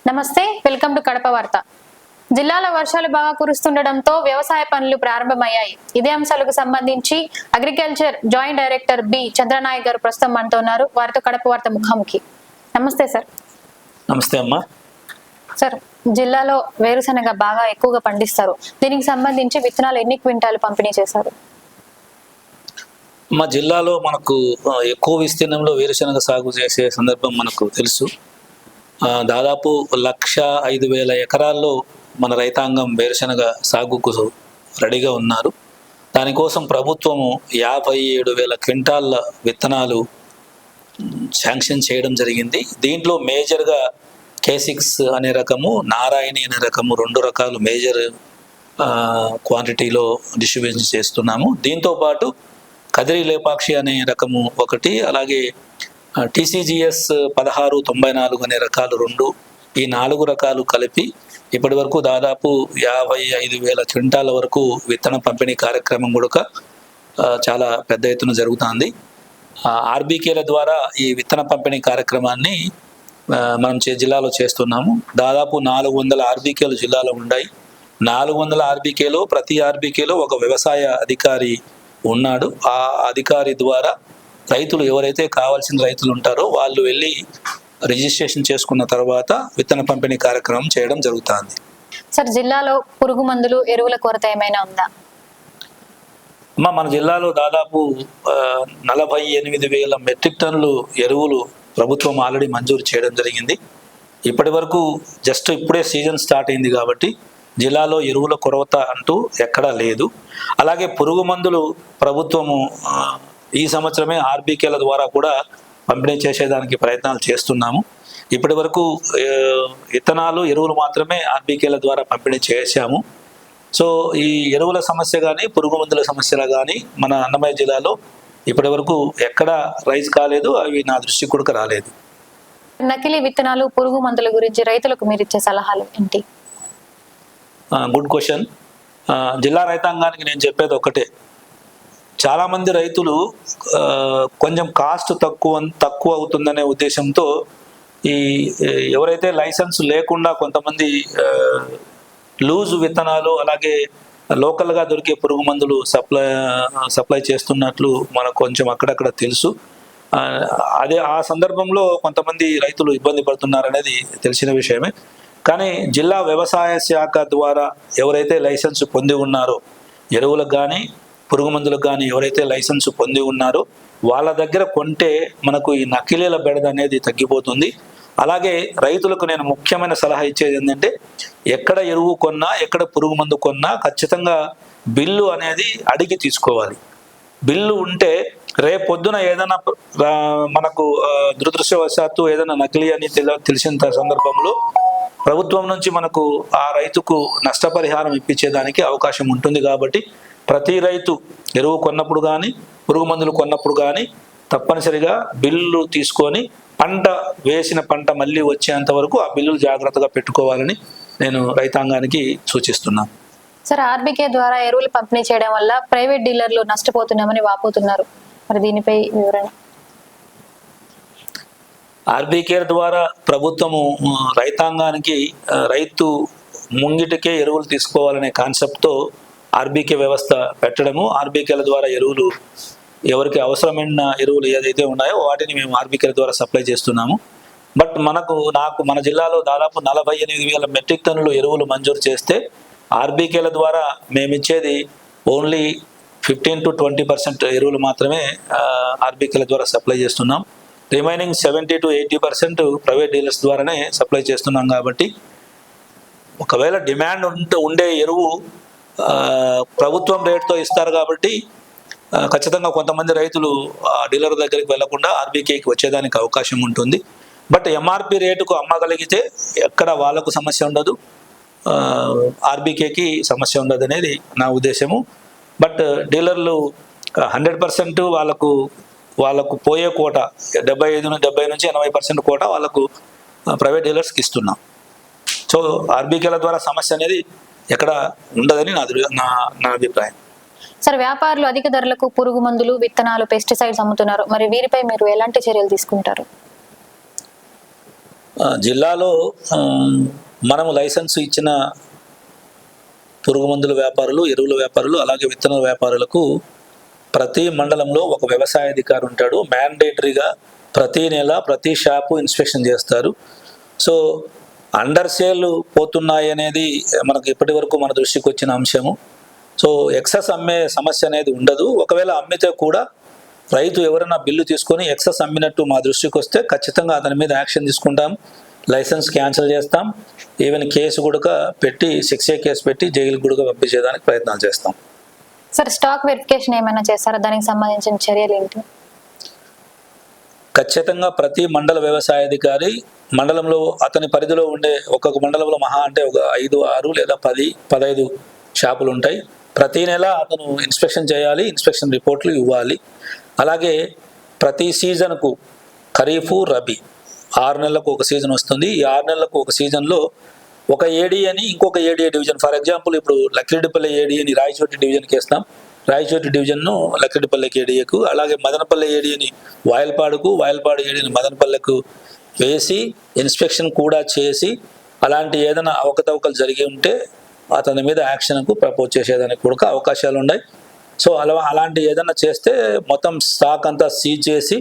నమస్తే, welcome to Kadapa వార్త. జిల్లాలో వర్షాలు బాగా కురుస్తుండటంతో వ్యవసాయ పనులు ప్రారంభమయ్యాయి. ఇదే అంశాలకు సంబంధించి agriculture joint director B Chandranayak గారు ప్రస్తుతం మనతో ఉన్నారు. వారితో కడప వార్త ముఖాముఖి. నమస్తే సార్. నమస్తే అమ్మా. సార్, జిల్లాలో వేరుశనగ బాగా ఎక్కువగా పండిస్తారు. దీనికి సంబంధించి విత్తనాలు ఎన్ని క్వింటాలు పంపిణీ చేశారు? మా జిల్లాలో మనకు ఎక్కువ విస్తీర్ణంలో వేరుశనగ సాగు చేసే సందర్భం మనకు తెలుసు. దాదాపు 1,05,000 ఎకరాల్లో మన రైతాంగం వేరుశనగ సాగుకు రెడీగా ఉన్నారు. దానికోసం ప్రభుత్వము 57,000 క్వింటాళ్ళ విత్తనాలు శాంక్షన్ చేయడం జరిగింది. దీంట్లో మేజర్గా K6 అనే రకము, నారాయణి అనే రకము, 2 రకాలు మేజర్ క్వాంటిటీలో డిస్ట్రిబ్యూషన్ చేస్తున్నాము. దీంతోపాటు కదిరి లేపాక్షి అనే రకము ఒకటి, అలాగే TCGS 1694 అనే రకాలు 2, ఈ 4 రకాలు కలిపి ఇప్పటి వరకు దాదాపు 55,000 క్వింటాల వరకు విత్తన పంపిణీ కార్యక్రమం కూడా చాలా పెద్ద ఎత్తున జరుగుతుంది. ఆర్బీకేల ద్వారా ఈ విత్తన పంపిణీ కార్యక్రమాన్ని మనం జిల్లాలో చేస్తున్నాము. దాదాపు 400 ఆర్బీకేలు జిల్లాలో ఉన్నాయి. 400 ఆర్బీకేలో ప్రతి ఆర్బీకేలో ఒక వ్యవసాయ అధికారి ఉన్నాడు. ఆ అధికారి ద్వారా రైతులు ఎవరైతే కావాల్సిన రైతులు ఉంటారో వాళ్ళు వెళ్ళి రిజిస్ట్రేషన్ చేసుకున్న తర్వాత విత్తన పంపిణీ కార్యక్రమం చేయడం జరుగుతుంది. సార్, జిల్లాలో పురుగు మందులు, ఎరువుల కొరత ఏమైనా ఉందా? మన జిల్లాలో దాదాపు 48,000 మెట్రిక్ టన్నులు ఎరువులు ప్రభుత్వం ఆల్రెడీ మంజూరు చేయడం జరిగింది. ఇప్పటి వరకు జస్ట్ ఇప్పుడే సీజన్ స్టార్ట్ అయింది కాబట్టి జిల్లాలో ఎరువుల కొరత అంటూ ఎక్కడా లేదు. అలాగే పురుగు మందులు ప్రభుత్వము ఈ సంవత్సరమే ఆర్బీకేల ద్వారా కూడా పంపిణీ చేసేదానికి ప్రయత్నాలు చేస్తున్నాము. ఇప్పటి వరకు విత్తనాలు, ఎరువులు మాత్రమే ఆర్బీకేల ద్వారా పంపిణీ చేశాము. సో ఈ ఎరువుల సమస్య కానీ, పురుగు మందుల సమస్యలు కానీ మన అన్నమయ్య జిల్లాలో ఇప్పటి వరకు ఎక్కడా రైజ్ కాలేదు. అవి నా దృష్టికి కూడా రాలేదు. నకిలీ విత్తనాలు, పురుగు మందుల గురించి రైతులకు మీరు ఇచ్చే సలహాలు ఏంటి? Good question. జిల్లా రైతాంగానికి నేను చెప్పేది ఒకటే, చాలామంది రైతులు కొంచెం కాస్ట్ తక్కువ అవుతుందనే ఉద్దేశంతో ఈ ఎవరైతే లైసెన్స్ లేకుండా కొంతమంది లూజ్ విత్తనాలు, అలాగే లోకల్గా దొరికే పురుగు మందులు సప్లై చేస్తున్నట్లు మనకు కొంచెం అక్కడక్కడ తెలుసు. అదే ఆ సందర్భంలో కొంతమంది రైతులు ఇబ్బంది పడుతున్నారనేది తెలిసిన విషయమే. కానీ జిల్లా వ్యవసాయ శాఖ ద్వారా ఎవరైతే లైసెన్స్ పొంది ఉన్నారో, ఎరువులకు కానీ పురుగు మందులకు కానీ ఎవరైతే లైసెన్స్ పొంది ఉన్నారో వాళ్ళ దగ్గర కొంటే మనకు ఈ నకిలీల బెడద అనేది తగ్గిపోతుంది. అలాగే రైతులకు నేను ముఖ్యమైన సలహా ఇచ్చేది ఏంటంటే, ఎక్కడ ఎరువు కొన్నా, ఎక్కడ పురుగు మందు కొన్నా ఖచ్చితంగా బిల్లు అనేది అడిగి తీసుకోవాలి. బిల్లు ఉంటే రేపొద్దున ఏదైనా మనకు దురదృష్టవశాత్తు ఏదైనా నకిలీ అని తెలిసిన సందర్భంలో ప్రభుత్వం నుంచి మనకు ఆ రైతుకు నష్టపరిహారం ఇప్పించేదానికి అవకాశం ఉంటుంది. కాబట్టి ప్రతి రైతు ఎరువు కొన్నప్పుడు కానీ, పురుగు మందులు కొన్నప్పుడు కానీ తప్పనిసరిగా బిల్లు తీసుకొని వేసిన పంట మళ్ళీ వచ్చేంత వరకు ఆ బిల్లులు జాగ్రత్తగా పెట్టుకోవాలని నేను రైతాంగానికి సూచిస్తున్నాను. సార్, ఆర్బీకే ద్వారా ఎరువులు పంపిణీ చేయడం వల్ల ప్రైవేట్ డీలర్లు నష్టపోతున్నామని వాపోతున్నారు. మరి దీనిపై వివరణ? ఆర్బీకే ద్వారా ప్రభుత్వము రైతాంగానికి రైతు ముంగిటికే ఎరువులు తీసుకోవాలనే కాన్సెప్ట్తో ఆర్బీకే వ్యవస్థ పెట్టడము, ఆర్బీకేల ద్వారా ఎరువులు ఎవరికి అవసరమైన ఎరువులు ఏదైతే ఉన్నాయో వాటిని మేము ఆర్బీకేల ద్వారా సప్లై చేస్తున్నాము. బట్ మన జిల్లాలో దాదాపు 48,000 మెట్రిక్ టన్నులు ఎరువులు మంజూరు చేస్తే ఆర్బీకేల ద్వారా మేమిచ్చేది ఓన్లీ 15 to 20% ఎరువులు మాత్రమే ఆర్బీకేల ద్వారా సప్లై చేస్తున్నాం. రిమైనింగ్ 70 to 80% ప్రైవేట్ డీలర్స్ ద్వారానే సప్లై చేస్తున్నాం. కాబట్టి ఒకవేళ డిమాండ్ ఉండే ఎరువు ప్రభుత్వం రేటుతో ఇస్తారు కాబట్టి ఖచ్చితంగా కొంతమంది రైతులు డీలర్ దగ్గరికి వెళ్లకుండా ఆర్బీకేకి వచ్చేదానికి అవకాశం ఉంటుంది. బట్ ఎంఆర్పి రేటుకు అమ్మగలిగితే ఎక్కడ వాళ్ళకు సమస్య ఉండదు, ఆర్బీకేకి సమస్య ఉండదు అనేది నా ఉద్దేశము. బట్ డీలర్లు 100% వాళ్ళకు పోయే కోట 70 నుంచి 80% కోట వాళ్ళకు ప్రైవేట్ డీలర్స్కి ఇస్తున్నాం. సో ఆర్బీకేల ద్వారా సమస్య అనేది ఎక్కడ ఉండదని నా అభిప్రాయం. సార్, వ్యాపారులు అధిక ధరలకు పురుగు మందులు, విత్తనాలు, పెస్టిసైడ్స్ అమ్ముతున్నారు. మరి వీరిపై మీరు ఎలాంటి చర్యలు తీసుకుంటారు? జిల్లాలో మనము లైసెన్స్ ఇచ్చిన పురుగు మందుల వ్యాపారులు, ఎరువుల వ్యాపారులు, అలాగే విత్తనాల వ్యాపారులకు ప్రతి మండలంలో ఒక వ్యవసాయ అధికారి ఉంటాడు. మ్యాండేటరీగా ప్రతి నెల ప్రతి షాపు ఇన్స్పెక్షన్ చేస్తారు. సో అండర్ సేల్ పోతున్నాయి అనేది మనకు ఇప్పటి వరకు మన దృష్టికి వచ్చిన అంశము. సో ఎక్సెస్ అమ్మే సమస్య అనేది ఉండదు. ఒకవేళ అమ్మితే కూడా రైతు ఎవరైనా బిల్లు తీసుకొని ఎక్సెస్ అమ్మినట్టు మా దృష్టికి వస్తే ఖచ్చితంగా అతని మీద యాక్షన్ తీసుకుంటాం, లైసెన్స్ క్యాన్సిల్ చేస్తాం, ఈవెన్ కేసు కూడా పెట్టి 6A కేసు పెట్టి జైలు కూడా పంపించేదానికి ప్రయత్నాలు చేస్తాం. సార్, స్టాక్ వెరిఫికేషన్ ఏమైనా చేస్తారా? దానికి సంబంధించిన చర్యలు ఏంటి? ఖచ్చితంగా ప్రతి మండల వ్యవసాయ అధికారి మండలంలో అతని పరిధిలో ఉండే ఒక్కొక్క మండలంలో మహా అంటే ఒక 5, 6 లేదా 10, 15 షాపులు ఉంటాయి. ప్రతి నెల అతను ఇన్స్పెక్షన్ చేయాలి, ఇన్స్పెక్షన్ రిపోర్ట్లు ఇవ్వాలి. అలాగే ప్రతి సీజన్కు ఖరీఫు, రబీ 6 నెలలకు ఒక సీజన్ వస్తుంది. ఈ 6 నెలలకు ఒక సీజన్లో ఒక ఏడీ అని ఇంకొక ఏడీఏ డివిజన్, ఫర్ ఎగ్జాంపుల్ ఇప్పుడు లక్కిరెడ్డిపల్లి ఏడీఏని రాయచోటి డివిజన్కి వేస్తాం, రాయచోటి డివిజన్ను లక్కిరెడ్డిపల్లికి ఏడీఏకు, అలాగే మదనపల్లి ఏడీఏని వాయల్పాడుకు, వాయల్పాడు ఏడీని మదనపల్లికు వేసి ఇన్స్పెక్షన్ కూడా చేసి అలాంటి ఏదైనా అవకతవకలు జరిగి ఉంటే అతని మీద యాక్షన్కు ప్రపోజ్ చేసేదానికి కూడా అవకాశాలు ఉన్నాయి. సో అలాంటి ఏదైనా చేస్తే మొత్తం స్టాక్ అంతా సీజ్ చేసి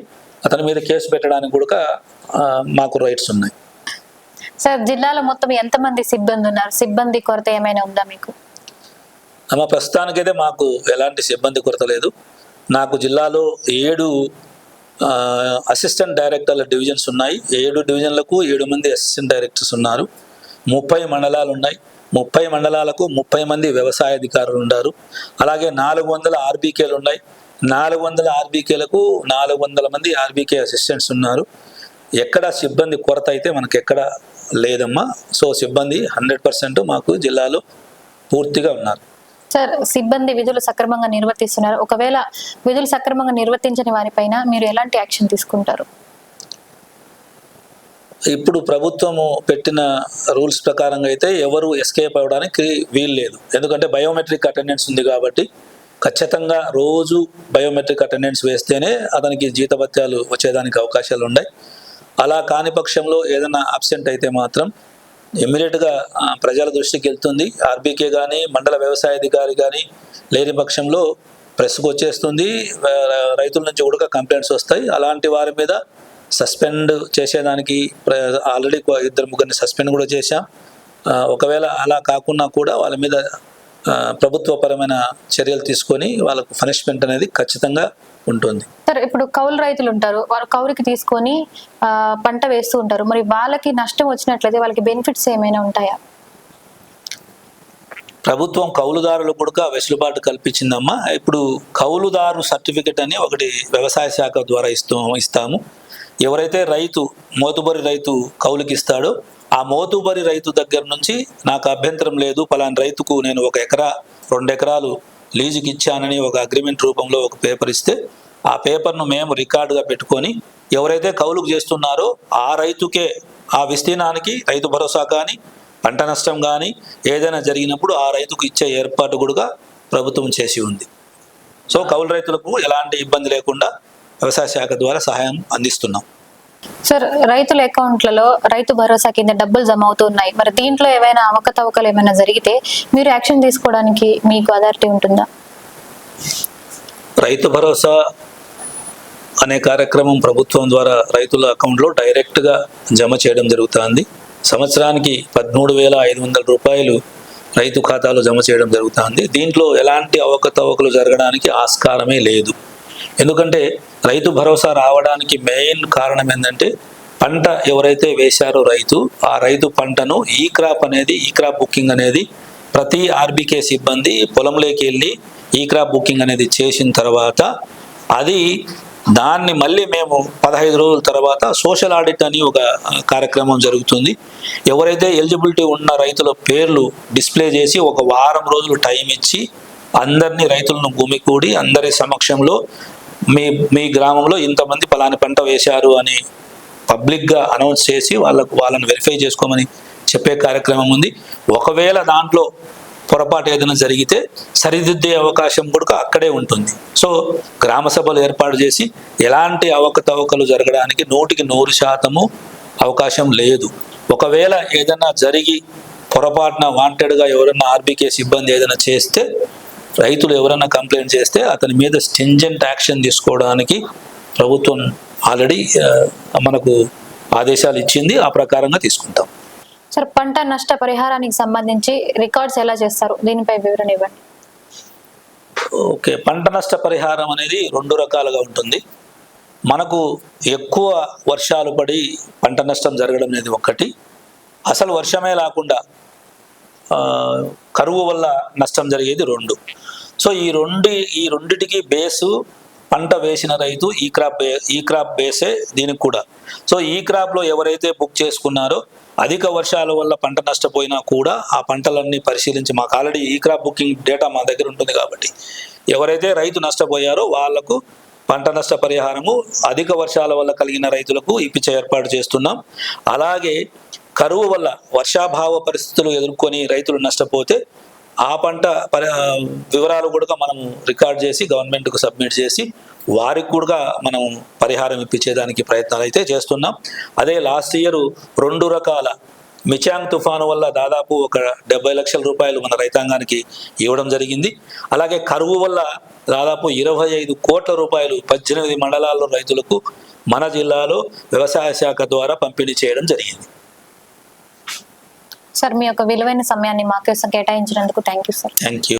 అతని మీద కేసు పెట్టడానికి కూడా మాకు రైట్స్ ఉన్నాయి. సార్, జిల్లాలో మొత్తం ఎంతమంది సిబ్బంది ఉన్నారు? సిబ్బంది కొరత ఏమైనా ఉందా మీకు? ప్రస్తుతానికైతే మాకు ఎలాంటి సిబ్బంది కొరత లేదు. నాకు జిల్లాలో 7 అసిస్టెంట్ డైరెక్టర్ల డివిజన్స్ ఉన్నాయి. 7 డివిజన్లకు 7 మంది అసిస్టెంట్ డైరెక్టర్స్ ఉన్నారు. 30 మండలాలు ఉన్నాయి. 30 మండలాలకు 30 మంది వ్యవసాయ అధికారులు ఉన్నారు. అలాగే 400 ఆర్బీకేలు ఉన్నాయి. 400 ఆర్బీకేలకు 400 మంది ఆర్బీకే అసిస్టెంట్స్ ఉన్నారు. ఎక్కడ సిబ్బంది కొరత అయితే మనకు ఎక్కడ లేదమ్మా. సో సిబ్బంది 100% మాకు జిల్లాలో పూర్తిగా ఉన్నారు. సార్, సిబ్బంది విధులు సక్రమంగా నిర్వర్తిస్తున్నారు. ఒకవేళ విధులు సక్రమంగా నిర్వర్తించని వారిపైన మీరు ఎలాంటి యాక్షన్ తీసుకుంటారు? ఇప్పుడు ప్రభుత్వము పెట్టిన రూల్స్ ప్రకారంగా అయితే ఎవరు ఎస్కేప్ అవ్వడానికి వీలు లేదు. ఎందుకంటే బయోమెట్రిక్ అటెండెన్స్ ఉంది కాబట్టి ఖచ్చితంగా రోజు బయోమెట్రిక్ అటెండెన్స్ వేస్తేనే అతనికి జీతభత్యాలు వచ్చేదానికి అవకాశాలు ఉన్నాయి. అలా కాని పక్షంలో ఏదైనా అబ్సెంట్ అయితే మాత్రం ఇమ్మీడియట్గా ప్రజల దృష్టికి వెళ్తుంది. ఆర్బీకే కానీ మండల వ్యవసాయ అధికారి కానీ లేని పక్షంలో ప్రెస్కు వచ్చేస్తుంది. రైతుల నుంచి కూడా కంప్లైంట్స్ వస్తాయి. అలాంటి వారి మీద సస్పెండ్ చేసేదానికి ఆల్రెడీ 2-3 సస్పెండ్ కూడా చేశాం. ఒకవేళ అలా కాకుండా కూడా వాళ్ళ మీద ప్రభుత్వపరమైన చర్యలు తీసుకొని వాళ్ళకు పనిష్మెంట్ అనేది ఖచ్చితంగా ఉంటుంది. సార్, ఇప్పుడు కౌలు రైతులు ఉంటారు, వారు కౌలుకి తీసుకొని పంట వేస్తూ ఉంటారు. మరి వాళ్ళకి నష్టం వచ్చినట్లయితే వాళ్ళకి బెనిఫిట్స్ ఏమైనా ఉంటాయా? ప్రభుత్వం కౌలుదారులకు కూడా వెసులుబాటు కల్పించిందమ్మా. ఇప్పుడు కౌలుదారు సర్టిఫికెట్ అని ఒకటి వ్యవసాయ శాఖ ద్వారా ఇస్తాము. ఎవరైతే రైతు మోతుబరి రైతు కౌలుకి ఇస్తాడో ఆ మోతుబరి రైతు దగ్గర నుంచి నాకు అభ్యంతరం లేదు, పలానా రైతుకు నేను 1 ఎకరా 2 ఎకరాలు లీజుకి ఇచ్చానని ఒక అగ్రిమెంట్ రూపంలో ఒక పేపర్ ఇస్తే ఆ పేపర్ను మేము రికార్డుగా పెట్టుకొని ఎవరైతే కౌలుకు చేస్తున్నారో ఆ రైతుకే ఆ విస్తీర్ణానికి రైతు భరోసా కానీ పంట నష్టం కానీ ఏదైనా జరిగినప్పుడు ఆ రైతుకు ఇచ్చే ఏర్పాటు కూడా ప్రభుత్వం చేసి ఉంది. సో కౌలు రైతులకు ఎలాంటి ఇబ్బంది లేకుండా వ్యవసాయ శాఖ ద్వారా సహాయం అందిస్తున్నాం. సార్, రైతుల అకౌంట్లలో రైతు భరోసా కింద డబ్బులు జమ అవుతున్నాయి. మరి దీంట్లో ఏమైనా అవకతవకలు ఏమైనా జరిగితే మీరు యాక్షన్ తీసుకోవడానికి మీకు అథారిటీ ఉంటుందా? రైతు భరోసా అనే కార్యక్రమం ప్రభుత్వం ద్వారా రైతుల అకౌంట్లో డైరెక్ట్గా జమ చేయడం జరుగుతుంది. సంవత్సరానికి 13,500 రూపాయలు రైతు ఖాతాలో జమ చేయడం జరుగుతుంది. దీంట్లో ఎలాంటి అవకతవకలు జరగడానికి ఆస్కారమే లేదు. ఎందుకంటే రైతు భరోసా రావడానికి మెయిన్ కారణం ఏంటంటే పంట ఎవరైతే వేశారో ఆ రైతు పంటను ఈ క్రాప్ బుకింగ్ అనేది ప్రతి ఆర్బీకే సిబ్బంది పొలంలోకి వెళ్ళి ఈ క్రాప్ బుకింగ్ అనేది చేసిన తర్వాత దాన్ని మళ్ళీ మేము 15 రోజుల తర్వాత సోషల్ ఆడిట్ అని ఒక కార్యక్రమం జరుగుతుంది. ఎవరైతే ఎలిజిబిలిటీ ఉన్న రైతుల పేర్లు డిస్ప్లే చేసి 1 వారం రోజులు టైం ఇచ్చి అందరినీ రైతులను గుమికూడి అందరి సమక్షంలో మీ గ్రామంలో ఇంతమంది పలాని పంట వేశారు అని పబ్లిక్గా అనౌన్స్ చేసి వాళ్ళని వెరిఫై చేసుకోమని చెప్పే కార్యక్రమం ఉంది. ఒకవేళ దాంట్లో పొరపాటు ఏదైనా జరిగితే సరిదిద్దే అవకాశం కూడా అక్కడే ఉంటుంది. సో గ్రామ సభలు ఏర్పాటు చేసి ఎలాంటి అవకతవకలు జరగడానికి 100% అవకాశం లేదు. ఒకవేళ ఏదైనా జరిగి పొరపాటున వాంటెడ్గా ఎవరైనా ఆర్బీకే సిబ్బంది ఏదైనా చేస్తే, రైతులు ఎవరైనా కంప్లైంట్ చేస్తే అతని మీద స్టింజెంట్ యాక్షన్ తీసుకోవడానికి ప్రభుత్వం ఆల్రెడీ మనకు ఆదేశాలు ఇచ్చింది. ఆ ప్రకారంగా తీసుకుంటాం. సార్, పంట నష్ట పరిహారానికి సంబంధించి రికార్డ్స్ ఎలా చేస్తారు, దీనిపై వివరణ ఇవ్వండి. ఓకే, పంట నష్ట పరిహారం అనేది 2 రకాలుగా ఉంటుంది. మనకు ఎక్కువ వర్షాలు పడి పంట నష్టం జరగడం అనేది ఒకటి, అసలు వర్షమే లేకుండా కరువు వల్ల నష్టం జరిగేది 2. సో ఈ రెండిటికి బేసు పంట వేసిన రైతు ఈ క్రాప్ బేసే దీనికి కూడా. సో ఈ క్రాప్లో ఎవరైతే బుక్ చేసుకున్నారో అధిక వర్షాల వల్ల పంట నష్టపోయినా కూడా ఆ పంటలన్నీ పరిశీలించి, మాకు ఆల్రెడీ ఈ క్రాప్ బుకింగ్ డేటా మా దగ్గర ఉంటుంది కాబట్టి ఎవరైతే రైతు నష్టపోయారో వాళ్లకు పంట నష్ట పరిహారము అధిక వర్షాల వల్ల కలిగిన రైతులకు ఇప్పించే ఏర్పాటు చేస్తున్నాం. అలాగే కరువు వల్ల వర్షాభావ పరిస్థితులు ఎదుర్కొని రైతులు నష్టపోతే ఆ పంట వివరాలు కూడా మనం రికార్డ్ చేసి గవర్నమెంట్కు సబ్మిట్ చేసి వారికి కూడా మనం పరిహారం ఇప్పించేదానికి ప్రయత్నాలు అయితే చేస్తున్నాం. అదే లాస్ట్ ఇయర్ 2 రకాల మిచాంగ్ తుఫాను వల్ల దాదాపు ఒక 70 లక్షల రూపాయలు మన రైతాంగానికి ఇవ్వడం జరిగింది. అలాగే కరువు వల్ల దాదాపు 25 కోట్ల రూపాయలు 18 మండలాల్లో రైతులకు మన జిల్లాలో వ్యవసాయ శాఖ ద్వారా పంపిణీ చేయడం జరిగింది. సార్, మీ యొక్క విలువైన సమయాన్ని మా కోసం కేటాయించినందుకు thank you sir. Thank you.